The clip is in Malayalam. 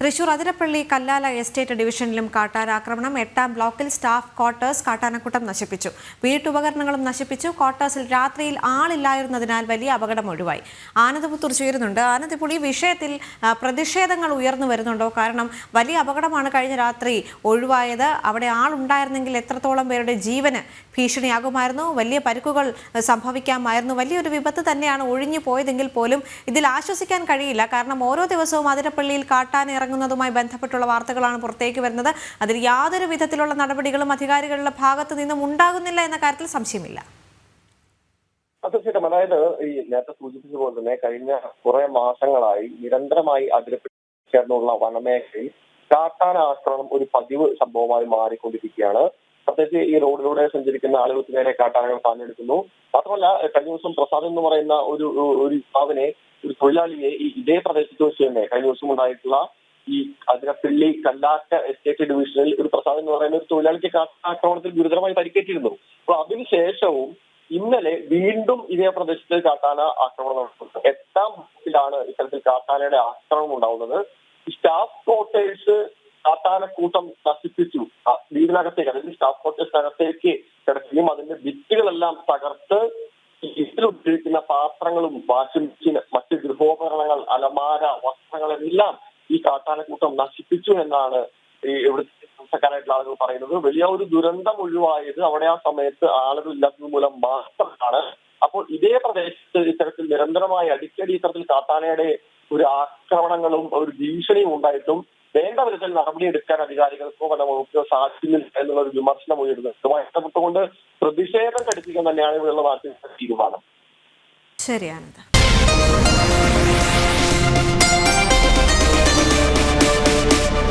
തൃശൂർ അതിരപ്പള്ളി കല്ലാല എസ്റ്റേറ്റ് ഡിവിഷനിലും കാട്ടാനാക്രമണം. 8-ാം ബ്ലോക്കിൽ സ്റ്റാഫ് ക്വാർട്ടേഴ്സ് കാട്ടാനക്കൂട്ടം നശിപ്പിച്ചു. വീട്ടുപകരണങ്ങളും നശിപ്പിച്ചു. ക്വാർട്ടേഴ്സിൽ രാത്രിയിൽ ആളില്ലായിരുന്നതിനാൽ വലിയ അപകടം ഒഴിവായി. ആനന്ദപുത്തൂർ ചേരുന്നുണ്ട്. ആനന്ദ്, ഇപ്പോൾ ഈ വിഷയത്തിൽ പ്രതിഷേധങ്ങൾ ഉയർന്നു വരുന്നുണ്ടോ? കാരണം വലിയ അപകടമാണ് കഴിഞ്ഞ രാത്രി ഒഴിവായത്. അവിടെ ആളുണ്ടായിരുന്നെങ്കിൽ എത്രത്തോളം പേരുടെ ജീവന് ഭീഷണിയാകുമായിരുന്നു, വലിയ പരിക്കുകൾ സംഭവിക്കാമായിരുന്നു. വലിയൊരു വിപത്ത് തന്നെയാണ് ഒഴിഞ്ഞു പോയതെങ്കിൽ പോലും ഇതിൽ ആശ്വസിക്കാൻ കഴിയില്ല. കാരണം ഓരോ ദിവസവും അതിരപ്പള്ളിയിൽ കാട്ടാന ഇറങ്ങുന്നതുമായി ബന്ധപ്പെട്ടുള്ള വാർത്തകളാണ് പുറത്തേക്ക് വരുന്നത്. അതിൽ യാതൊരു വിധത്തിലുള്ള നടപടികളും അധികാരികളുടെ ഭാഗത്തു നിന്നും ഉണ്ടാകുന്നില്ല എന്ന കാര്യത്തിൽ സംശയമില്ല. തീർച്ചയായിട്ടും. അതായത് ഈ നേരത്തെ സൂചിപ്പിച്ച പോലെ തന്നെ കഴിഞ്ഞ കുറെ മാസങ്ങളായി നിരന്തരമായി അതിരപ്പള്ളി ചേർന്നുള്ള വനമേഖലയിൽ കാട്ടാന ആക്രമണം ഒരു പതിവ് സംഭവമായി മാറിക്കൊണ്ടിരിക്കുകയാണ്. പ്രത്യേകിച്ച് ഈ റോഡിലൂടെ സഞ്ചരിക്കുന്ന ആളുകൾക്ക് നേരെ കാട്ടാനകൾ പാഞ്ഞെടുക്കുന്നു. മാത്രമല്ല, കഴിഞ്ഞ ദിവസം പ്രസാദ് എന്ന് പറയുന്ന ഒരു യുവാവിനെ, ഒരു തൊഴിലാളിയെ ഇതേ പ്രദേശത്ത് വെച്ച് തന്നെ കഴിഞ്ഞ ദിവസം ഉണ്ടായിട്ടുള്ള ഈ അതിരപ്പള്ളി കല്ലാറ്റ എസ്റ്റേറ്റ് ഡിവിഷനിൽ ഒരു പ്രസാദ് എന്ന് പറയുന്ന ഒരു തൊഴിലാളിക്ക് കാട്ടാക്രമണത്തിൽ ഗുരുതരമായി പരിക്കേറ്റിരുന്നു. അപ്പോൾ അതിനുശേഷവും ഇന്നലെ വീണ്ടും ഇതേ പ്രദേശത്ത് കാട്ടാന ആക്രമണം നടത്തുന്നു. 8-ാം ബ്ലോക്കിലാണ് ഇത്തരത്തിൽ കാട്ടാനയുടെ ആക്രമണം ഉണ്ടാവുന്നത്. സ്റ്റാഫ് ക്വാർട്ടേഴ്സ് കാട്ടാനക്കൂട്ടം നശിപ്പിച്ചു. വീടിനകത്തേക്ക്, അതായത് സ്റ്റാഫ് ക്വാർട്ടേഴ്സിനകത്തേക്ക് കിടക്കുകയും അതിന്റെ ഭിത്തികളെല്ലാം തകർത്ത് ഇതിലുപയോഗിക്കുന്ന പാത്രങ്ങളും വാഷിംഗ് മെഷീൻ, മറ്റ് ഗൃഹോപകരണങ്ങൾ, അലമാര, വസ്ത്രങ്ങളെല്ലാം ഈ കാട്ടാനക്കൂട്ടം നശിപ്പിച്ചു എന്നാണ് ഇവിടുത്തെ താമസക്കാരായിട്ടുള്ള ആളുകൾ പറയുന്നത്. വലിയ ഒരു ദുരന്തം ഒഴിവായത് അവിടെ ആ സമയത്ത് ആളുകൾ ഇല്ലാത്തത് മൂലം മാത്രമാണ്. അപ്പോൾ ഇതേ പ്രദേശത്ത് ഇത്തരത്തിൽ നിരന്തരമായി അടിക്കടി ഇത്തരത്തിൽ കാട്ടാനയുടെ ഒരു ആക്രമണങ്ങളും ഒരു ഭീഷണിയും ഉണ്ടായിട്ടും വേണ്ട വിധത്തിൽ നടപടിയെടുക്കാൻ അധികാരികൾക്കോ വനംവകുപ്പിനോ സാധിക്കുന്നില്ല എന്നുള്ള ഒരു വിമർശനം ഉയരുന്നത്. ഇതുമായി ബന്ധപ്പെട്ടുകൊണ്ട് പ്രതിഷേധം ഘടിപ്പിക്കാൻ തന്നെയാണ് ഇവിടെയുള്ള നാട്ടിൽ തീരുമാനം. ശരി ആനന്ദ.